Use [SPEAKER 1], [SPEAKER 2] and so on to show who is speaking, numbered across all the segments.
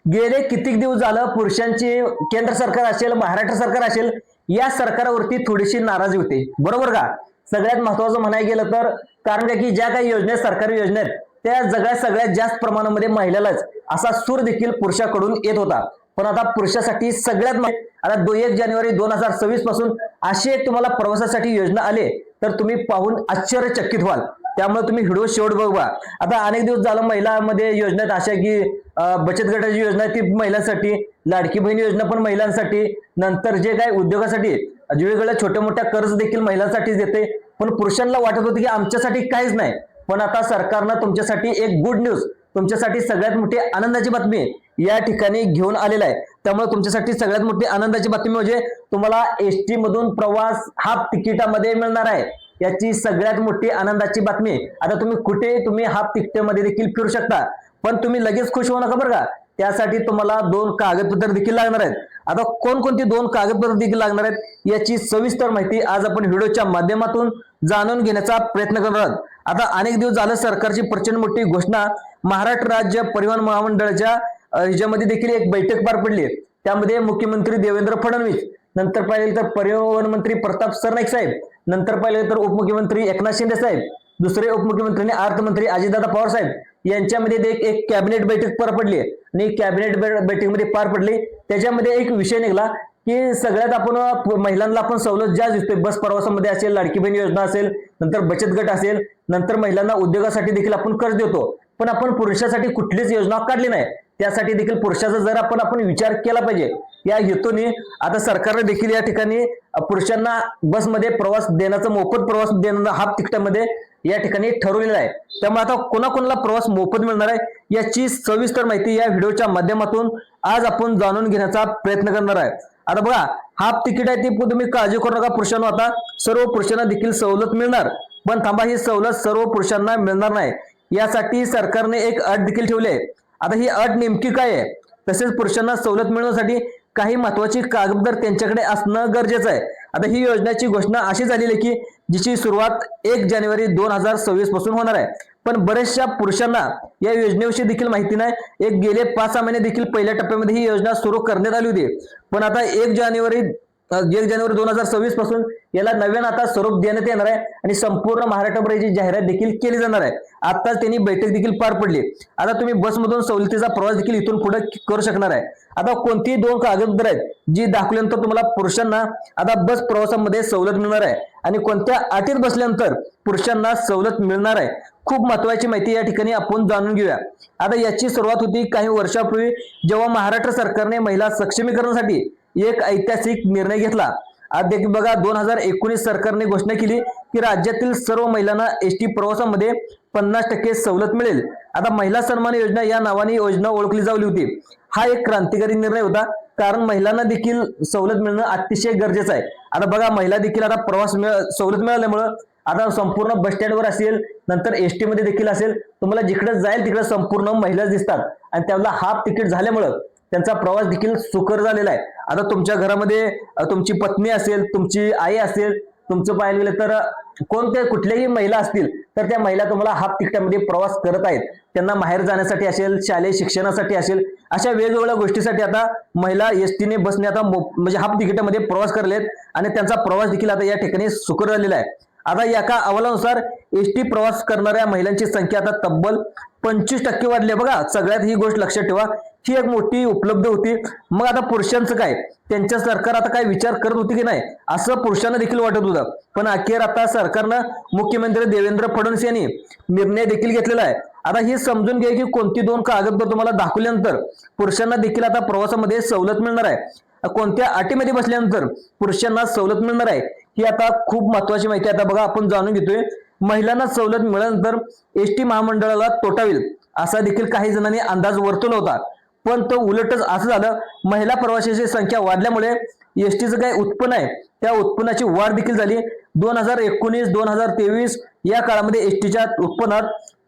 [SPEAKER 1] गेले कित्येक दिवस झालं पुरुषांची केंद्र सरकार असेल महाराष्ट्र सरकार असेल या सरकारवरती थोडीशी नाराजी होती, बरोबर का? सगळ्यात महत्वाचं म्हणायला गेलं तर कारण का की ज्या काही योजना सरकारी योजना आहेत त्या सगळ्यात जास्त प्रमाणामध्ये महिलालाच असा सूर देखील पुरुषाकडून येत होता। पण आता पुरुषासाठी सगळ्यात आता 1 जानेवारी 2026 पासून अशी एक तुम्हाला प्रवासासाठी योजना आले तर तुम्ही पाहून आश्चर्यचकित व्हाल। त्यामुळे तुम्ही व्हिडिओ शेवट बघा। आता अनेक दिवस झालं महिलांमध्ये योजना आहेत अशा की बचत गटाची योजना आहे ती महिलांसाठी, लाडकी बहीण योजना पण महिलांसाठी, नंतर जे काही उद्योगासाठी वेगवेगळ्या छोट्या मोठ्या कर्ज देखील महिलांसाठीच देते। पण पुरुषांना वाटत होतं की आमच्यासाठी काहीच नाही, पण आता सरकारनं तुमच्यासाठी एक गुड न्यूज, तुमच्यासाठी सगळ्यात मोठी आनंदाची बातमी या ठिकाणी घेऊन आलेला आहे। त्यामुळे तुमच्यासाठी सगळ्यात मोठी आनंदाची बातमी म्हणजे तुम्हाला एसटी मधून प्रवास हाफ तिकिटामध्ये मिळणार आहे। याची सगळ्यात मोठी आनंदाची बातमी। आता तुम्ही कुठे तुम्ही हाफ तिकिटामध्ये देखील फिरू शकता, पण तुम्ही लगेच खुश होऊ नका बरं का। त्यासाठी तुम्हाला 2 कागदपत्र देखील लागणार आहेत। आता कोणकोणती 2 कागदपत्र देखील लागणार आहेत याची सविस्तर माहिती आज आपण व्हिडिओच्या माध्यमातून जाणून घेण्याचा प्रयत्न करणार आहोत। आता अनेक दिवस झालं सरकारची प्रचंड मोठी घोषणा महाराष्ट्र राज्य परिवहन महामंडळाच्या ह्याच्यामध्ये देखील एक बैठक पार पडली। त्यामध्ये मुख्यमंत्री देवेंद्र फडणवीस, नंतर पाहिले तर परिवहन मंत्री प्रताप सरनाईक साहेब, नंतर पाहिले तर उपमुख्यमंत्री एकनाथ शिंदे साहेब, दुसरे उपमुख्यमंत्री आणि अर्थमंत्री अजितदादा पवार साहेब यांच्यामध्ये एक कॅबिनेट बैठक पार पडली आणि कॅबिनेट बैठकीमध्ये पार पडली। त्याच्यामध्ये एक विषय निघाला की सगळ्यात आपण महिलांना आपण सवलत ज्या दिसते बस प्रवासामध्ये असेल, लाडकी बहीण योजना असेल, नंतर बचत गट असेल, नंतर महिलांना उद्योगासाठी देखील आपण कर्ज देतो, पण आपण पुरुषासाठी कुठलीच योजना काढली नाही। त्यासाठी देखील पुरुषाचा जर आपण विचार केला पाहिजे या हेतूने आता सरकारने देखील या ठिकाणी पुरुषांना बसमध्ये प्रवास देण्याचा, मोफत प्रवास देण्याचा हाफ तिकिटामध्ये या ठिकाणी ठरवलेलं आहे। त्यामुळे आता कोणाकोणाला प्रवास मोफत मिळणार आहे याची सविस्तर माहिती या व्हिडिओच्या माध्यमातून आज आपण जाणून घेण्याचा प्रयत्न करणार आहे। आता बघा, हाफ तिकीट आहे ती तुम्ही काळजी करू नका पुरुषांनो, आता सर्व पुरुषांना देखील सवलत मिळणार। पण थांबा, ही सवलत सर्व पुरुषांना मिळणार नाही, यासाठी सरकारने एक अट देखील ठेवली आहे। आता ही अट नेमकी काय आहे, तसेच पुरुषांना सवलत मिळवण्यासाठी काही महत्वाची कागदपत्र त्यांच्याकडे असणं गरजेचं आहे। आता ही योजनेची घोषणा अशी झालेली आहे की जिची सुरुवात 1 जानेवारी 2026 पासून होणार आहे। पण बरेचशा पुरुषांना या योजनेविषयी देखील माहिती नाही। गेले 5-6 महिने देखील पहिल्या टप्प्यामध्ये ही योजना सुरू करण्यात आली होती, पण आता 1 जानेवारी 2026 पासून याला नव्यानं आता स्वरूप देण्यात येणार आहे आणि संपूर्ण महाराष्ट्रभर याची जाहिरात देखील केली जाणार आहे। आताच त्यांनी बैठक देखील पार पडली। आता तुम्ही बसमधून सवलतीचा प्रवास देखील इथून पुढे करू शकणार आहे। आता कोणती 2 कागदपत्र आहेत जी दाखवल्यानंतर तुम्हाला पुरुषांना आता बस प्रवासामध्ये सवलत मिळणार आहे आणि कोणत्या अटीत बसल्यानंतर पुरुषांना सवलत मिळणार आहे, खूप महत्वाची माहिती या ठिकाणी आपण जाणून घेऊया। आता याची सुरुवात होती काही वर्षापूर्वी जेव्हा महाराष्ट्र सरकारने महिला सक्षमीकरणासाठी एक ऐतिहासिक निर्णय घेतला। आज देखील बघा, 2019 सरकारने घोषणा केली की राज्यातील सर्व महिलांना एसटी प्रवासामध्ये 50% सवलत मिळेल। आता महिला सन्मान योजना या नावाने योजना ओळखली जावली होती। हा एक क्रांतिकारी निर्णय होता, कारण महिलांना देखील सवलत मिळणं अतिशय गरजेचं आहे। आता बघा, महिला देखील आता प्रवास सवलत मिळाल्यामुळे आता संपूर्ण बस स्टँडवर असेल, नंतर एसटी मध्ये देखील असेल, तुम्हाला जिकडे जाईल तिकडे संपूर्ण महिलाच दिसतात आणि त्याला हाफ तिकीट झाल्यामुळे त्यांचा प्रवास देखील सुकर झालेला आहे। आता तुमच्या घरामध्ये तुमची पत्नी असेल, तुमची आई असेल, तुमचं पाहायला गेलं तर कुठल्याही महिला असतील तर त्या महिला तुम्हाला हाफ तिकिटामध्ये प्रवास करत आहेत। त्यांना बाहेर जाण्यासाठी असेल, शालेय शिक्षणासाठी असेल, अशा वेगवेगळ्या गोष्टीसाठी आता महिला एसटीने बसने आता म्हणजे हाफ तिकिटामध्ये प्रवास करलेत आणि त्यांचा प्रवास देखील आता या ठिकाणी सुकर झालेला आहे। आता एका अहवालानुसार एसटी प्रवास करणाऱ्या महिलांची संख्या आता तब्बल 25% वाढली आहे। बघा, सगळ्यात ही गोष्ट लक्षात ठेवा, ही एक मोठी उपलब्ध होती। मग आता पुरुषांचं काय, त्यांच्या सरकार आता काय विचार करत होती की नाही असं पुरुषांना देखील वाटत होतं, पण अखेर आता सरकारनं मुख्यमंत्री देवेंद्र फडणवीस यांनी निर्णय देखील घेतलेला आहे। आता हे समजून घ्या की कोणती 2 कागदपत्र तुम्हाला दाखवल्यानंतर पुरुषांना देखील आता प्रवासामध्ये सवलत मिळणार आहे, कोणत्या अटीमध्ये बसल्यानंतर पुरुषांना सवलत मिळणार आहे, ही आता खूप महत्वाची माहिती आता बघा आपण जाणून घेतोय। महिलांना सवलत मिळाल्यानंतर एसटी महामंडळाला तोटा होईल असा देखील काही जणांनी अंदाज वर्तवला होता, पण तो उलटच असं झालं। महिला प्रवाशांची संख्या वाढल्यामुळे एसटीचं काय उत्पन्न आहे त्या उत्पन्नाची वाढ देखील झाली। 2019-2023 या काळामध्ये एसटीच्या उत्पन्नात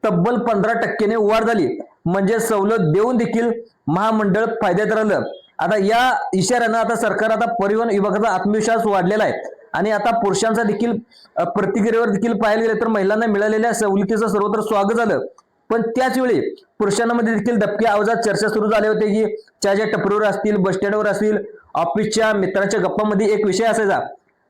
[SPEAKER 1] तब्बल 15% वाढ झाली, म्हणजे सवलत देऊन देखील महामंडळ फायद्यात राहिलं। आता या इशाऱ्यानं आता सरकार आता परिवहन विभागाचा आत्मविश्वास वाढलेला आहे आणि आता पुरुषांचा देखील प्रतिक्रियेवर देखील पाहायला गेलं तर महिलांना मिळालेल्या सवलतीचं सर्वत्र स्वागत झालं। पण त्याच वेळी पुरुषांमध्ये देखील दबक्या आवाजात चर्चा सुरू झाली होती की चहाच्या टपरीवर असतील, बस स्टँडवर असतील, ऑफिसच्या मित्रांच्या गप्पांमध्ये एक विषय असायचा,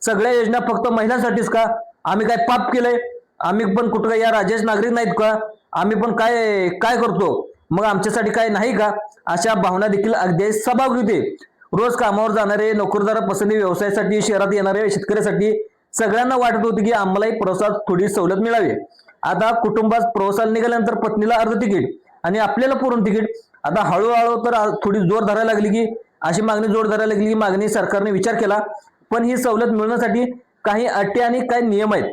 [SPEAKER 1] सगळ्या योजना फक्त महिलांसाठीच का? आम्ही काय पाप केलंय? आम्ही पण कुठं या राज्याचे नागरिक नाहीत का? आम्ही पण काय काय करतो, मग आमच्यासाठी काय नाही का? अशा भावना देखील अगदी स्वाभाविक होते. रोज कामावर जाणारे, नोकरदार पसंती व्यवसायासाठी शहरात येणारे शेतकऱ्यासाठी सगळ्यांना वाटत होते की आम्हालाही प्रवासात थोडी सवलत मिळावी. आता कुटुंबात प्रवासाला निघाल्यानंतर पत्नीला अर्ध तिकीट आणि आपल्याला पूर्ण तिकीट. आता हळूहळू तर थोडी जोर धरायला लागली की अशी मागणी जोर धरायला लागली की मागणी सरकारने विचार केला, पण ही सवलत मिळवण्यासाठी काही अटी आणि काही नियम आहेत.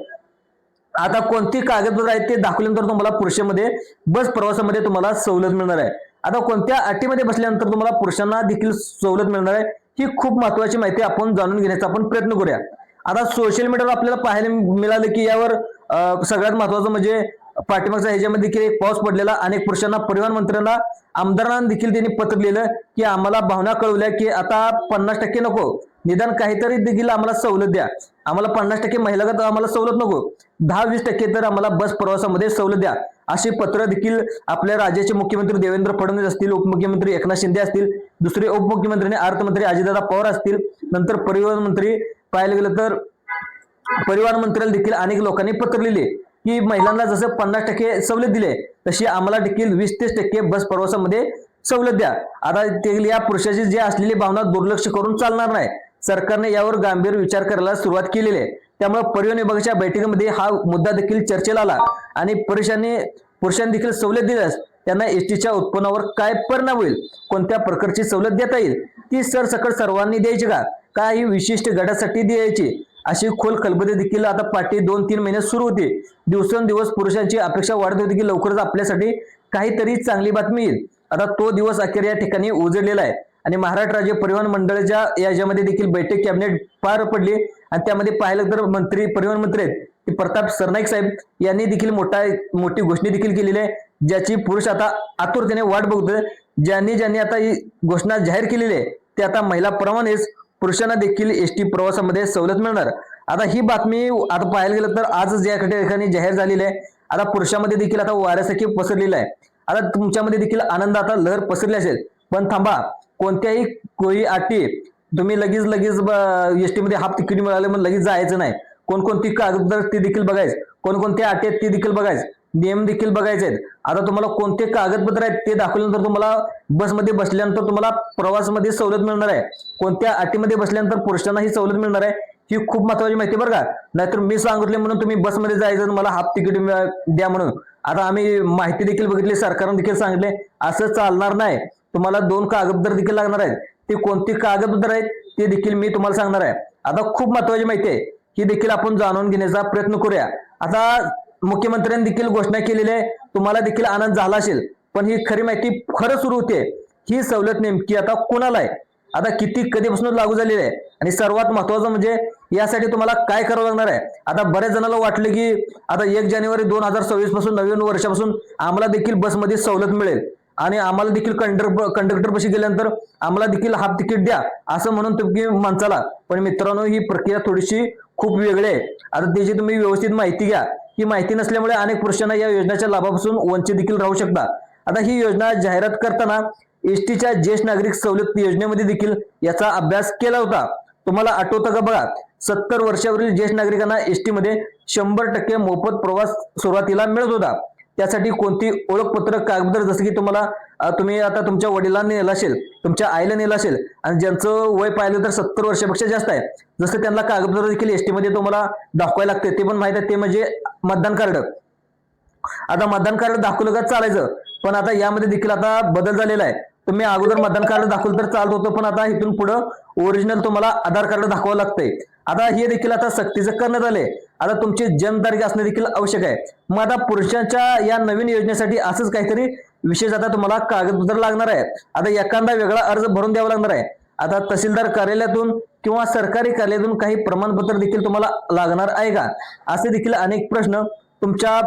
[SPEAKER 1] आता कोणती कागदपत्र आहेत ते दाखवल्यानंतर तुम्हाला पुरुषांमध्ये बस प्रवासामध्ये तुम्हाला सवलत मिळणार आहे. आता कोणत्या अटीमध्ये बसल्यानंतर तुम्हाला पुरुषांना देखील सवलत मिळणार आहे, ही खूप महत्वाची माहिती आपण जाणून घेण्याचा आपण प्रयत्न करूया. आता सोशल मीडियावर आपल्याला पाहायला मिळालं की यावर सगळ्यात महत्वाचं म्हणजे पाठिंबाचा ह्याच्यामध्ये देखील एक पाऊस पडलेला. अनेक पुरुषांना, परिवहन मंत्र्यांना, आमदारांना देखील त्यांनी पत्र लिहिलं की आम्हाला भावना कळवल्या की आता 50% नको, निदान काहीतरी देखील आम्हाला सवलत द्या. आम्हाला 50% महिलागत आम्हाला सवलत नको, 10-20% तर आम्हाला बस प्रवासामध्ये सवलत द्या. अशी पत्र देखील आपल्या राज्याचे मुख्यमंत्री देवेंद्र फडणवीस असतील, उपमुख्यमंत्री एकनाथ शिंदे असतील, दुसरे उपमुख्यमंत्री आणि अर्थमंत्री अजितदादा पवार असतील, नंतर परिवहन मंत्री पाहायला गेलं तर परिवहन मंत्र्याला देखील अनेक लोकांनी पत्र लिहिले की महिलांना जसं 50% सवलत दिले तशी आम्हाला देखील 20-30% बस प्रवासामध्ये सवलत द्या. आता ते या पुरुषाची जे असलेली भावना दुर्लक्ष करून चालणार नाही. सरकारने यावर गांभीर विचार करायला सुरुवात केलेली आहे. त्यामुळे परिवहन विभागाच्या बैठकीमध्ये हा मुद्दा देखील चर्चेला आला आणि पुरुषांनी देखील सवलत दिल्यास त्यांना एसटीच्या उत्पन्नावर काय परिणाम होईल, कोणत्या प्रकारची सवलत देता येईल, ती सरसकट सर्वांनी द्यायची का, काही विशिष्ट गटासाठी द्यायची, अशी खोल खलबते देखील आता पाठी 2-3 महिन्यात सुरू होती. दिवसेंदिवस पुरुषांची अपेक्षा वाढत होती की लवकरच आपल्यासाठी काहीतरी चांगली बातमी येईल. आता तो दिवस अखेर या ठिकाणी उजळलेला आहे आणि महाराष्ट्र राज्य परिवहन मंडळाच्या याच्यामध्ये देखील बैठक कॅबिनेट पार पडली आणि त्यामध्ये पाहिलं तर परिवहन मंत्री आहेत ते प्रताप सरनाईक साहेब यांनी देखील मोठी घोषणा देखील केलेली आहे, ज्याची पुरुष आता आतुरतेने वाट बघतोय. ज्यांनी आता ही घोषणा जाहीर केलेली आहे ते आता महिलाप्रमाणेच पुरुषांना देखील एसटी प्रवासामध्ये सवलत मिळणार. आता ही बातमी आता पाहायला गेलं तर आजच या ठिकाणी जाहीर झालेली आहे. आता पुरुषांमध्ये देखील आता वाऱ्यासारखी पसरलेलं आहे. आता तुमच्यामध्ये देखील आनंद आता लहर पसरली असेल, पण थांबा, कोणत्याही अटी तुम्ही लगेच एसटी मध्ये हाफ तिकीट मिळाले म्हणून लगेच जायचं नाही. कोणकोणती कागदपत्र ते देखील बघायचं, कोणकोणत्या अटी आहेत ते देखील बघायचं, नियम देखील बघायचे आहेत. आता तुम्हाला कोणते कागदपत्र आहेत ते दाखवल्यानंतर तुम्हाला बसमध्ये बसल्यानंतर तुम्हाला प्रवासामध्ये सवलत मिळणार आहे, कोणत्या अटीमध्ये बसल्यानंतर पुरुषांना ही सवलत मिळणार आहे, ही खूप महत्वाची माहिती बरं का. नाहीतर मी सांगितले म्हणून तुम्ही बसमध्ये जायचं मला हाफ तिकीट द्या म्हणून. आता आम्ही माहिती देखील बघितली, सरकारने देखील सांगितले असं चालणार नाही. तुम्हाला 2 कागदपत्र देखील लागणार आहेत. ते कोणती कागदपत्र आहेत ते देखील मी तुम्हाला सांगणार आहे. आता खूप महत्वाची माहिती आहे, ही देखील आपण जाणून घेण्याचा प्रयत्न करूया. आता मुख्यमंत्र्यांनी देखील घोषणा केलेली आहे, तुम्हाला देखील आनंद झाला असेल, पण ही खरी माहिती खरं सुरू होते. ही सवलत नेमकी आता कोणाला आहे, आता किती कधीपासून लागू झालेली आहे आणि सर्वात महत्वाचं म्हणजे यासाठी तुम्हाला काय करावं लागणार आहे. आता बऱ्याच जणांना वाटलं की आता 1 जानेवारी 2026 पासून नवीन वर्षापासून आम्हाला देखील बसमध्ये सवलत मिळेल आणि आम्हाला देखील कंडक्टर पाशी गेल्यानंतर आम्हाला देखील हाफ तिकीट द्या असं म्हणून तुम्ही माणसाला. पण मित्रांनो, ही प्रक्रिया थोडीशी खूप वेगळी आहे. आता त्याची तुम्ही व्यवस्थित माहिती घ्या. ही माहिती नसल्यामुळे अनेक पुरुषांना या योजनेच्या लाभापासून वंचित देखील राहू शकता. आता ही योजना जाहिरात करताना एसटीच्या ज्येष्ठ नागरिक सवलत योजनेमध्ये देखील याचा अभ्यास केला होता. तुम्हाला आठवतं का बघा, 70 वर्षावरील ज्येष्ठ नागरिकांना एसटी मध्ये 100% मोफत प्रवास सुरुवातीला मिळत होता. त्यासाठी कोणती ओळखपत्र कागदपत्र, जसं की तुम्ही आता तुमच्या वडिलांनी नेलं असेल, तुमच्या आईला नेलं असेल आणि ज्यांचं वय पाहिलं तर 70 वर्षापेक्षा जास्त आहे, जसं त्यांना कागदपत्र देखील एसटी मध्ये तुम्हाला दाखवायला लागते. ते पण माहित आहे, ते म्हणजे मतदान कार्ड. आता मतदान कार्ड दाखवलं का चालायचं, पण आता यामध्ये देखील आता बदल झालेला आहे. तुम्ही अगोदर मतदान कार्ड दाखवलं तर चालत होतं, पण आता इथून पुढे ओरिजिनल तुम्हाला आधार कार्ड दाखवावं लागतंय. आता हे देखील आता सक्तीचं करण्यात आले. आता तुमची जन्मतारीख असणे देखील आवश्यक आहे. मग आता पुरुषांच्या या नवीन योजनेसाठी असंच काहीतरी विशेष आता तुम्हाला कागदपत्र लागणार आहे. आता एखादा वेगळा अर्ज भरून द्यावा लागणार आहे. आता तहसीलदार कार्यालयातून किंवा सरकारी कार्यालयातून काही प्रमाणपत्र देखील तुम्हाला लागणार आहे का, असे देखील अनेक प्रश्न तुमच्या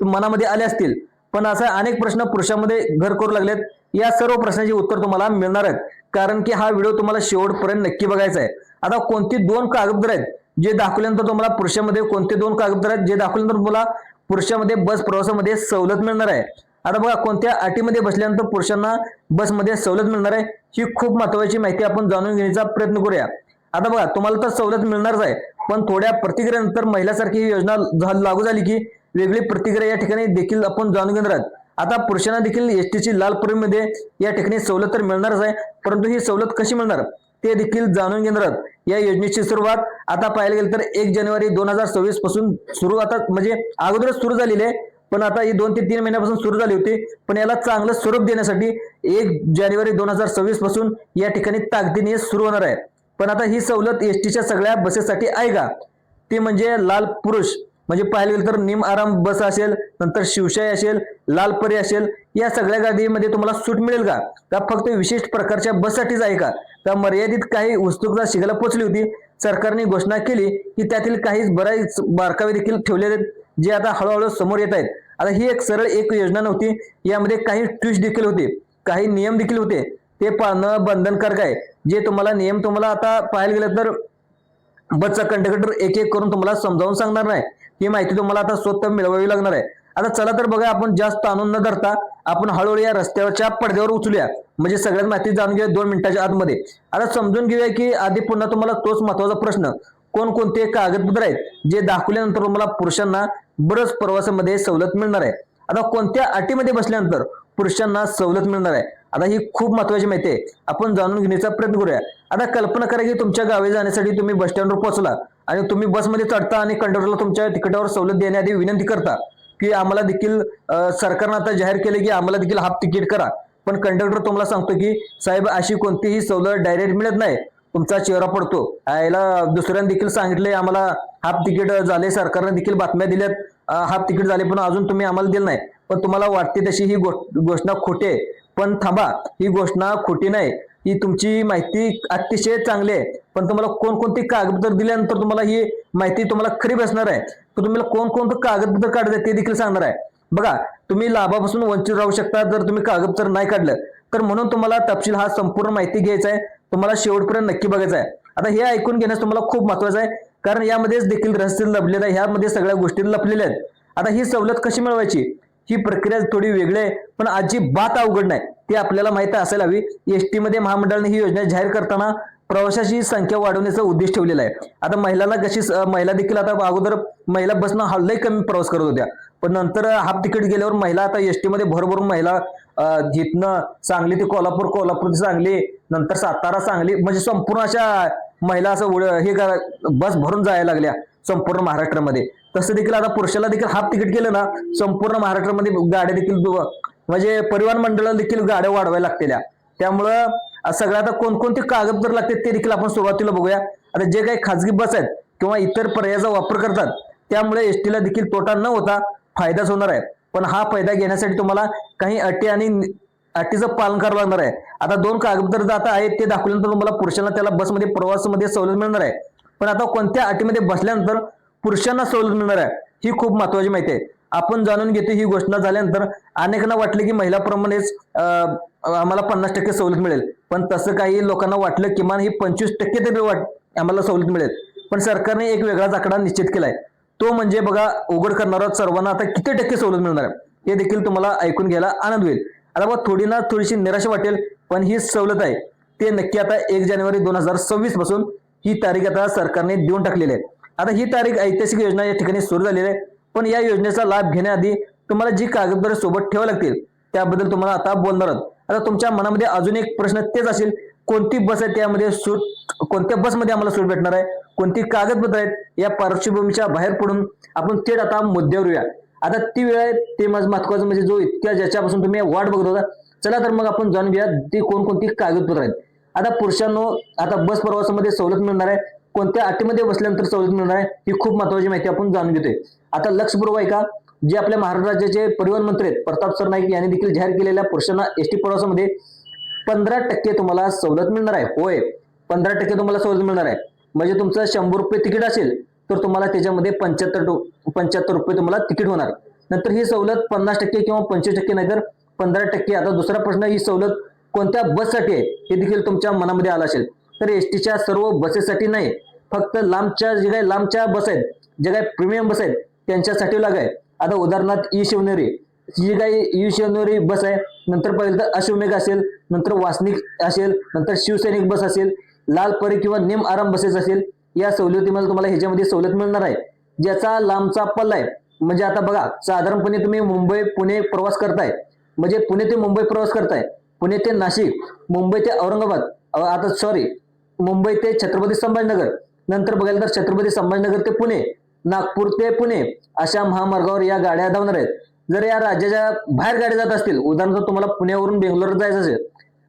[SPEAKER 1] मनामध्ये आले असतील. पण असे अनेक प्रश्न पुरुषांमध्ये घर करू लागलेत. या सर्व प्रश्नांची उत्तर तुम्हाला मिळणार आहेत, कारण की हा व्हिडिओ तुम्हाला शेवटपर्यंत नक्की बघायचा आहे. आता कोणती 2 कागदपत्र आहेत जे दाखवल्यानंतर तुम्हाला पुरुषांमध्ये, कोणते 2 कागदपत्र आहेत जे दाखवल्यानंतर तुम्हाला पुरुषांमध्ये बस प्रवासामध्ये सवलत मिळणार आहे. आता बघा कोणत्या अटीमध्ये बसल्यानंतर पुरुषांना बसमध्ये सवलत मिळणार आहे ही खूप महत्वाची माहिती आपण जाणून घेण्याचा प्रयत्न करूया। आता बघा तुम्हाला तर सवलत मिळणारच आहे, पण थोड्या प्रतिक्रियेनंतर महिलांसारखी ही योजना लागू झाली की वेगळी प्रतिक्रिया या ठिकाणी देखील आपण जाणून घेणार आहोत। आता पुरुषांना देखील एसटीची लाल परीमध्ये या ठिकाणी सवलत तर मिळणारच आहे, परंतु ही सवलत कशी मिळणार ते देखील जाणून घेणार आहोत। या योजनेची सुरुवात आता पाहायला गेलं तर 1 जानेवारी 2026 पासून सुरू, आता म्हणजे अगोदरच सुरू झालेली आहे, पण आता ही 2 ते 3 महिन्यापासून सुरू झाली होती, पण याला चांगलं स्वरूप देण्यासाठी 1 जानेवारी 2026 पासून या ठिकाणी ताकदीने सुरू होणार आहे। पण आता ही सवलत एसटीच्या सगळ्या बसेससाठी आहे का, ती म्हणजे लाल पुरुष म्हणजे पाहायला गेलं तर निम आराम बस असेल, नंतर शिवशाही असेल, लाल परी असेल, या सगळ्या गाडीमध्ये तुम्हाला सूट मिळेल का, का फक्त विशिष्ट प्रकारच्या बससाठीच आहे का, का मर्यादित काही उत्सुकता शिकायला पोहोचली होती। सरकारने घोषणा केली की त्यातील काही बराच बारकावे देखील ठेवले आहेत जे आता हळूहळू समोर येत आहेत। आता ही एक सरळ एक योजना नव्हती, यामध्ये काही ट्विस्ट देखील होते, काही नियम देखील होते, ते पाळणं बंधनकारक आहे। जे तुम्हाला नियम तुम्हाला आता पाहायला गेलं तर बसचा कंडक्टर एक एक करून तुम्हाला समजावून सांगणार नाही, ही माहिती तुम्हाला आता स्वतः मिळवावी लागणार आहे। आता चला तर बघा आपण जास्त आणून न धरता आपण हळूहळू या रस्त्यावरच्या पडद्यावर उचलूया, म्हणजे सगळ्यात माहिती जाणून घेऊया 2 मिनिटाच्या आतमध्ये। आता समजून घेऊया की आधी पुन्हा तुम्हाला तोच महत्वाचा प्रश्न, कोणकोणते कागदपत्र आहेत जे दाखवल्यानंतर तुम्हाला पुरुषांना बरंच प्रवासामध्ये सवलत मिळणार आहे। आता कोणत्या अटीमध्ये बसल्यानंतर पुरुषांना सवलत मिळणार आहे, आता ही खूप महत्वाची माहिती आहे, आपण जाणून घेण्याचा प्रयत्न करूया। आता कल्पना करा की तुमच्या गावी जाण्यासाठी तुम्ही बस स्टँडवर पोहोचला आणि तुम्ही बसमध्ये चढता आणि कंडक्टरला तुमच्या तिकिटावर सवलत देण्याआधी विनंती करता की आम्हाला देखील सरकारनं आता जाहीर केले की आम्हाला देखील हाफ तिकीट करा, पण कंडक्टर तुम्हाला सांगतो की साहेब अशी कोणतीही सवलत डायरेक्ट मिळत नाही, तुमचा चेहरा पडतो, याला दुसऱ्यांनी देखील सांगितले आम्हाला हाफ तिकीट झाले, सरकारने देखील बातम्या दिल्यात हाफ तिकीट झाले, पण अजून तुम्ही आम्हाला दिलं नाही, पण तुम्हाला वाटते तशी ही घोषणा खोटी आहे। पण थांबा, ही घोषणा खोटी नाही, ही तुमची माहिती अतिशय चांगली आहे, पण तुम्हाला कोणकोणती कागदपत्र दिल्यानंतर तुम्हाला ही माहिती तुम्हाला खरी बसणार आहे, तर तुम्हाला कोणकोणतं कागदपत्र काढायचं ते देखील सांगणार आहे। बघा तुम्ही लाभापासून वंचित राहू शकता जर तुम्ही कागदपत्र नाही काढलं तर, म्हणून तुम्हाला तपशील हा संपूर्ण माहिती घ्यायचा आहे, तुम्हाला शेवटपर्यंत नक्की बघायचं आहे। आता हे ऐकून घेण्यास तुम्हाला खूप महत्वाचं आहे, कारण यामध्येच देखील रहस्य लपलेलं आहे, ह्यामध्ये सगळ्या गोष्टी लपलेल्या आहेत। आता ही सवलत कशी मिळवायची ही प्रक्रिया थोडी वेगळी आहे, पण अजिबात अवघड नाही, ते आपल्याला माहिती असायला हवी। एसटी मध्ये महामंडळाने ही योजना जाहीर करताना प्रवाशाची संख्या वाढवण्याचा उद्देश ठेवलेला आहे। आता महिलांना कशी महिला देखील आता अगोदर महिला बसनं लई कमी प्रवास करत होत्या, पण नंतर हाफ तिकीट गेल्यावर महिला आता एसटी मध्ये भरभरून महिला जिथनं सांगली ते कोल्हापूर, कोल्हापूर ते सांगली, नंतर सातारा सांगली, म्हणजे संपूर्ण अशा महिला असं हे बस भरून जायला लागल्या संपूर्ण महाराष्ट्रामध्ये। तसं देखील आता पुरुषाला देखील हाफ तिकीट केलं ना, संपूर्ण महाराष्ट्रामध्ये गाड्या देखील म्हणजे परिवहन मंडळाला देखील गाड्या वाढवायला लागतेल्या। त्यामुळं सगळं आता कोणकोणते कागदपत्र लागतात ते देखील आपण सुरुवातीला बघूया। आता जे काही खाजगी बस आहेत किंवा इतर पर्यायाचा वापर करतात त्यामुळे एसटीला देखील तोटा न होता फायदाच होणार आहे, पण हा फायदा घेण्यासाठी तुम्हाला काही अटी आणि अटीचं पालन करावं लागणार आहे। आता 2 कागदपत्र आता आहेत ते दाखवल्यानंतर तुम्हाला पुरुषांना त्याला बसमध्ये प्रवासामध्ये सवलत मिळणार आहे, पण आता कोणत्या अटीमध्ये बसल्यानंतर पुरुषांना सवलत मिळणार आहे ही खूप महत्वाची माहिती आहे, आपण जाणून घेतो। ही घोषणा झाल्यानंतर अनेकांना वाटले की महिलाप्रमाणेच आम्हाला 50% सवलत मिळेल, पण तसं काही लोकांना वाटलं किमान ही 25% तरी आम्हाला सवलत मिळेल, पण सरकारने एक वेगळाच आकडा निश्चित केलाय, तो म्हणजे बघा उघड करणारा सर्वांना आता किती टक्के सवलत मिळणार आहे हे देखील तुम्हाला ऐकून घ्यायला आनंद होईल। आता बघा थोडीशी निराशा वाटेल, पण ही सवलत आहे ते नक्की आता 1 जानेवारी 2026 पासून ही तारीख आता सरकारने देऊन टाकलेली आहे। आता ही तारीख ऐतिहासिक योजना या ठिकाणी सुरू झालेली आहे, पण या योजनेचा लाभ घेण्याआधी तुम्हाला जी कागदपत्रे सोबत ठेवावी लागतील त्याबद्दल तुम्हाला आता बोलणार आहोत। आता तुमच्या मनामध्ये अजून एक प्रश्न तेच असेल, कोणती बस आहे त्यामध्ये सूट, कोणत्या बसमध्ये आम्हाला सूट भेटणार आहे, कोणती कागदपत्र आहेत, या पार्श्वभूमीच्या बाहेर पडून आपण थेट आता मुद्द्यावर येऊया। आता ती वेळ आहे ते महत्वाचं म्हणजे जो इतक्या ज्याच्यापासून तुम्ही वाट बघत होता, चला तर मग आपण जाणून घेऊया ती कोणकोणती कागदपत्र आहेत। आता पुरुषांनो आता बस प्रवासामध्ये सवलत मिळणार आहे, कोणत्या अटीमध्ये बसल्यानंतर सवलत मिळणार आहे ही खूप महत्वाची माहिती आपण जाणून घेतोय। आता लक्षपूर्वक आहे का, जे आपल्या महाराष्ट्र राज्याचे परिवहन मंत्री आहेत प्रताप सर नाईक यांनी देखील जाहीर केलेल्या पुरुषांना एसटी प्रवासामध्ये 15% तुम्हाला सवलत मिळणार आहे। होय 15% तुम्हाला सवलत मिळणार आहे, म्हणजे तुमचं 100 रुपये तिकीट असेल तर तुम्हाला त्याच्यामध्ये 75 रुपये तुम्हाला तिकीट होणार। नंतर ही सवलत 50% किंवा 25% नाही तर 15%। आता दुसरा प्रश्न, ही सवलत कोणत्या बससाठी आहे हे देखील तुमच्या मनामध्ये आला असेल, तर एसटीच्या सर्व बसेससाठी नाही, फक्त जे काही लांबच्या बस आहेत, जे काही प्रीमियम बस आहेत त्यांच्यासाठी लागू आहे। आता उदाहरणार्थ ई शिवनेरी, जी काही यू शनिवारी बस आहे, नंतर पहिलं तर अश्वमेघ असेल, नंतर वासनिक असेल, नंतर शिवसैनिक बस असेल, लाल परी किंवा नेम आराम बसेस असेल, या सवलतीमध्ये तुम्हाला ह्याच्यामध्ये सवलत मिळणार आहे. ज्याचा लांबचा पल्ला आहे, म्हणजे आता बघा साधारणपणे तुम्ही मुंबई पुणे प्रवास करताय, म्हणजे पुणे ते मुंबई प्रवास करताय, पुणे ते नाशिक, मुंबई ते औरंगाबाद, आता सॉरी मुंबई ते छत्रपती संभाजीनगर, नंतर बघायला तर छत्रपती संभाजीनगर ते पुणे, नागपूर ते पुणे, अशा महामार्गावर या गाड्या धावणार आहेत. जर या राज्याच्या बाहेर गाड्या जात असतील, उदाहरणार्थ तुम्हाला पुण्यावरून बेंगलोर जायचं असेल,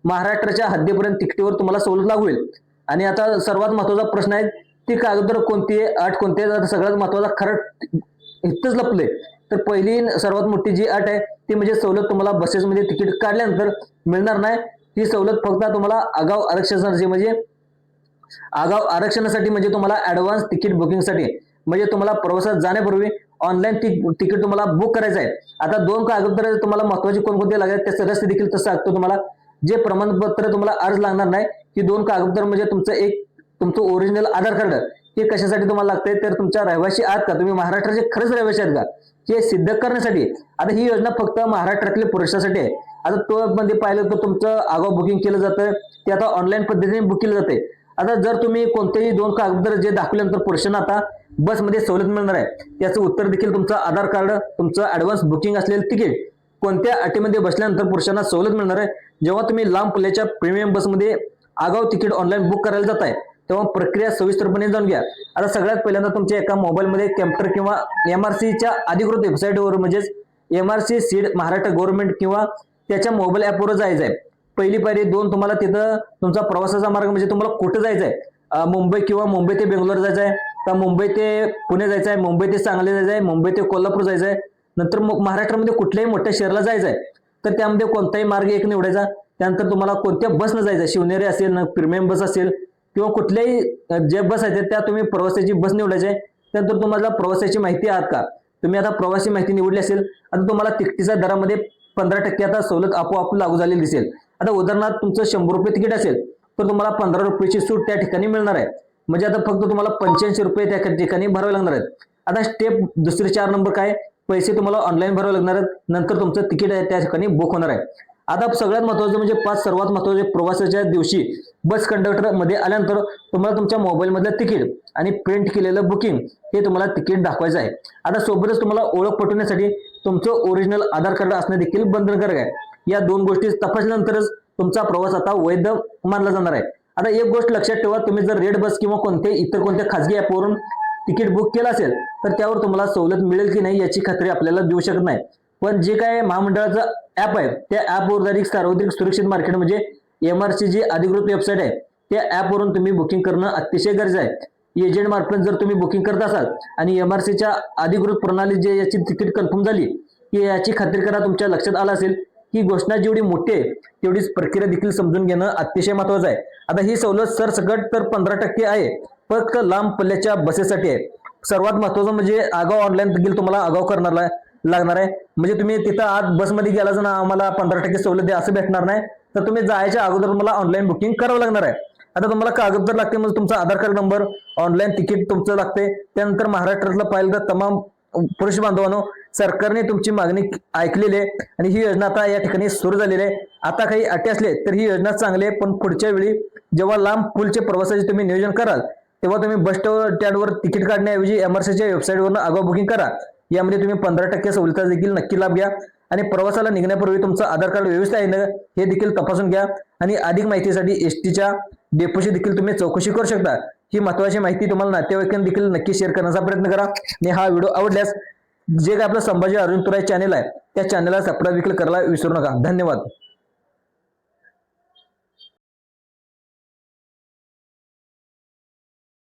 [SPEAKER 1] महाराष्ट्राच्या हद्दीपर्यंत तिकिटीवर तुम्हाला सवलत लागू होईल. आणि आता सर्वात महत्वाचा प्रश्न आहे, ती कागदपत्र कोणती आहे, अट कोणती आहे. आता सगळ्यात महत्वाचा खरं इथंच लपले. तर पहिली सर्वात मोठी जी अट आहे ती म्हणजे सवलत तुम्हाला बसेसमध्ये तिकीट काढल्यानंतर मिळणार नाही. ती सवलत फक्त तुम्हाला आगाऊ आरक्षणासाठी म्हणजे तुम्हाला ऍडव्हान्स तिकीट बुकिंगसाठी, म्हणजे तुम्हाला प्रवासात जाण्यापूर्वी ऑनलाईन तिकीट तुम्हाला बुक करायचं आहे. आता 2 कागदपत्र तुम्हाला महत्वाची कोणकोणते लागतात त्याचं रस्ते देखील तसं सांगतो तुम्हाला. जे प्रमाणपत्र तुम्हाला अर्ज लागणार नाही, ही 2 कागदपत्र म्हणजे तुमचं ओरिजिनल आधार कार्ड. हे कशासाठी तुम्हाला लागतंय, तर तुमच्या रहिवासी आहात का, तुम्ही महाराष्ट्राचे खरंच रहिवासी आहेत का, हे सिद्ध करण्यासाठी. आता ही योजना फक्त महाराष्ट्रातल्या पुरुषासाठी आहे. आता तो मध्ये पाहिलं तर तुमचं आगाऊ बुकिंग केलं जातं, ते आता ऑनलाईन पद्धतीने बुक केलं जाते. आता जर तुम्ही कोणतेही 2 कागदपत्र जे दाखवल्यानंतर पुरुषांना आता बसमध्ये सवलत मिळणार आहे, त्याचं उत्तर देखील तुमचं आधार कार्ड, तुमचं ऍडव्हान्स बुकिंग असलेलं तिकीट, कोणत्या अटीमध्ये बसल्यानंतर पुरुषांना सवलत मिळणार आहे. जेव्हा तुम्ही लांब पल्ल्याच्या प्रीमियम बसमध्ये आगाऊ तिकीट ऑनलाईन बुक करायला जाताय, तेव्हा प्रक्रिया सविस्तरपणे जाणून घ्या. आता सगळ्यात पहिल्यांदा तुमच्या एका मोबाईलमध्ये कॅम्प्युटर किंवा एमआरसीच्या अधिकृत वेबसाईटवर, म्हणजेच एमआरसी सीड महाराष्ट्र गव्हर्नमेंट किंवा त्याच्या मोबाईल ऍपवर जायचं आहे. पहिली पायरी 2, तुम्हाला तिथं तुमचा प्रवासाचा मार्ग, म्हणजे तुम्हाला कुठं जायचं आहे, मुंबई किंवा मुंबई ते बेंगलोर जायचं आहे, का मुंबई ते पुणे जायचं आहे, मुंबई ते सांगली जायचं आहे, मुंबई ते कोल्हापूर जायचं आहे, नंतर महाराष्ट्रामध्ये कुठल्याही मोठ्या शहराला जायचं आहे, तर त्यामध्ये कोणताही मार्ग एक निवडायचा. त्यानंतर तुम्हाला कोणत्या बसनं जायचं आहे, शिवनेरी असेल, प्रीमियम बस असेल किंवा कुठल्याही जे बस आहेत त्या तुम्ही प्रवासाची बस निवडायची आहे. त्यानंतर तुम्हाला प्रवासाची माहिती आहात का, तुम्ही आता प्रवासी माहिती निवडली असेल, आता तुम्हाला तिकिटीच्या दरामध्ये 15% आता सवलत आपोआप लागू झालेली दिसेल. आता उदाहरणार्थ तुमचं 100 रुपये तिकीट असेल तर तुम्हाला 15 रुपयाची सूट त्या ठिकाणी मिळणार आहे. म्हणजे आता फक्त तुम्हाला 85 रुपये त्या ठिकाणी भरावे लागणार आहेत. आता स्टेप दुसरे 4 नंबर काय, पैसे तुम्हाला ऑनलाईन भरावे लागणार आहेत, नंतर तुमचं तिकीट आहे त्या ठिकाणी बुक होणार आहे. आता सगळ्यात महत्वाचं म्हणजे 5 सर्वात महत्वाचे, प्रवासाच्या दिवशी बस कंडक्टर मध्ये आल्यानंतर तुम्हाला तुमच्या मोबाईल मधलं तिकीट आणि प्रिंट केलेलं बुकिंग हे तुम्हाला तिकीट दाखवायचं आहे. आता सोबतच तुम्हाला ओळख पटवण्यासाठी तुमचं ओरिजिनल आधार कार्ड असणं देखील बंधनकारक आहे. या 2 गोष्टी तपासल्यानंतरच तुमचा प्रवास आता वैध मानला जाणार आहे. आता एक गोष्ट लक्षात ठेवा, तुम्ही जर रेड बस किंवा कोणत्या खासगी ऍपवरून तिकीट बुक केलं असेल तर त्यावर तुम्हाला सवलत मिळेल की नाही याची खात्री आपल्याला देऊ शकत नाही. पण जे काय महामंडळाचं ऍप आहे त्या ऍपवर सार्वत्रिक सुरक्षित मार्केट म्हणजे एमआरसी जी अधिकृत वेबसाईट आहे त्या ऍपवरून तुम्ही बुकिंग करणं अतिशय गरजेचं आहे. एजंट मार्फत जर तुम्ही बुकिंग करत असाल आणि एमआरसीच्या अधिकृत प्रणाली जे याची तिकीट कन्फर्म झाली की याची खात्री करा. तुमच्या लक्षात आलं असेल ही घोषणा जेवढी मोठी आहे तेवढीच प्रक्रिया देखील समजून घेणं अतिशय महत्वाचं आहे. आता ही सवलत सरसकट तर 15% आहे, फक्त लांब पल्ल्याच्या बसेससाठी आहे. सर्वात महत्वाचं म्हणजे आगाऊ ऑनलाईन देखील तुम्हाला आगाऊ करणार लागणार आहे. म्हणजे तुम्ही तिथं आत बसमध्ये गेलाच ना आम्हाला 15% सवलत द्या असं भेटणार नाही, तर तुम्ही जायच्या अगोदर तुम्हाला ऑनलाईन बुकिंग करावं लागणार आहे. आता तुम्हाला कागदपत्र लागते, म्हणजे तुमचा आधार कार्ड नंबर, ऑनलाईन तिकीट तुमचं लागते. त्यानंतर महाराष्ट्रातलं पाहिलं तर तमाम पुरुष बांधवांनो, सरकारने तुमची मागणी ऐकलेली आहे आणि ही योजना आता या ठिकाणी सुरू झालेली आहे. आता काही अटी असले तर ही योजना चांगली आहे, पण पुढच्या वेळी जेव्हा लांब पुलचे प्रवासाचे तुम्ही नियोजन कराल तेव्हा तुम्ही बस स्टँडवर तिकीट काढण्याऐवजी एमआरसीच्या वेबसाईटवरून आगाऊ बुकिंग करा. यामध्ये तुम्ही 15% सवलत देखील नक्की लाभ घ्या आणि प्रवासाला निघण्यापूर्वी तुमचं आधार कार्ड व्यवस्थित आहे ना हे देखील तपासून घ्या. आणि अधिक माहितीसाठी एसटीच्या डेपोशी देखील तुम्ही चौकशी करू शकता. ही महत्वाची माहिती तुम्हाला नातेवाईकांना देखील नक्की शेअर करण्याचा प्रयत्न करा. आणि हा व्हिडिओ आवडल्यास जे काय आपलं संभाजी अर्जुन तुराई चॅनल आहे त्या चॅनलला सबस्क्राईब देखील करायला विसरू नका. धन्यवाद.